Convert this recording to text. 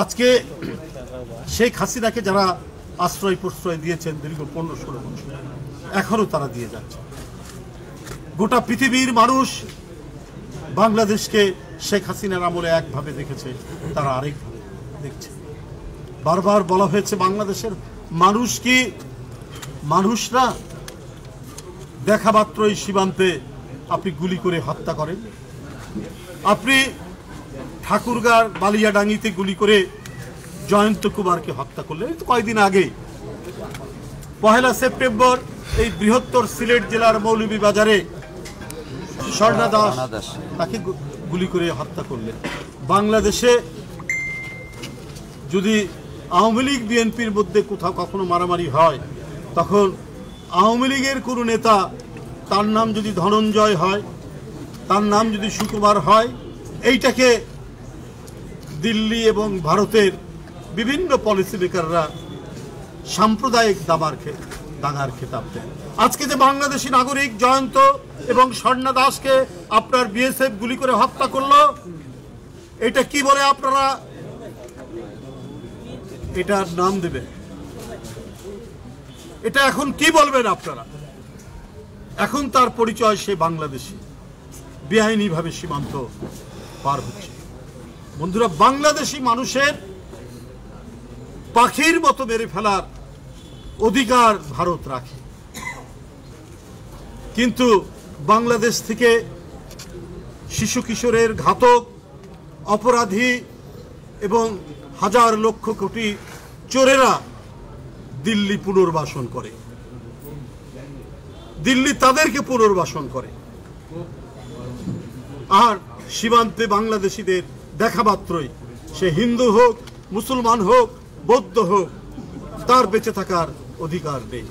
আজকে শেখ হাসিনাকে যারা আশ্রয় প্রশ্রয় দিয়েছেন দীর্ঘ 15-16 বছর, এখনো তারা দিয়ে যাচ্ছে। গোটা পৃথিবীর মানুষ বাংলাদেশকে শেখ হাসিনার আমলে একভাবে দেখেছে, তারা আরেকভাবে দেখছে। বারবার বলা হয়েছে বাংলাদেশের মানুষ কি মানুষরা দেখা মাত্রই সীমান্তে আপনি গুলি করে হত্যা করেন, আপনি ঠাকুরগাঁর বালিয়াডাঙ্গিতে গুলি করে জয়ন্ত কুমারকে হত্যা করলেন। কয়েকদিন আগে 1 সেপ্টেম্বর এই বৃহত্তর সিলেট জেলার মৌলভীবাজারে স্বর্ণা দাস তাকে গুলি করে হত্যা করলেন। বাংলাদেশে যদি আওয়ামী লীগ বিএনপির মধ্যে কোথাও কখনো মারামারি হয়, তখন আওয়ামী লীগের কোনো নেতা, তার নাম যদি ধনঞ্জয় হয়, তার নাম যদি সুকুমার হয়, এইটাকে দিল্লি এবং ভারতের বিভিন্ন পলিসি মেকাররা সাম্প্রদায়িক দাঙ্গার খেতাব দেন। আজকে যে বাংলাদেশি নাগরিক জয়ন্ত এবং স্বর্ণা দাসকে আপনার বিএসএফ গুলি করে হত্যা করলো, এটা কি বলে আপনারা এটার নাম দেবেন? এটা এখন কি বলবেন আপনারা? এখন তার পরিচয় সে বাংলাদেশি, বেআইনিভাবে সীমান্ত পার হচ্ছে। বন্ধুরা, বাংলাদেশি মানুষের পাখির মতো মেরে ফেলার অধিকার ভারত রাখে, কিন্তু বাংলাদেশ থেকে শিশু কিশোরের ঘাতক অপরাধী এবং হাজার লক্ষ কোটি চোরেরা দিল্লি পুনর্বাসন করে, দিল্লি তাদেরকে পুনর্বাসন করে, আর সীমান্তে বাংলাদেশিদের দেখা মাত্রই সে হিন্দু হোক, মুসলমান হোক, বৌদ্ধ হোক, তার বেঁচে থাকার অধিকার নেই।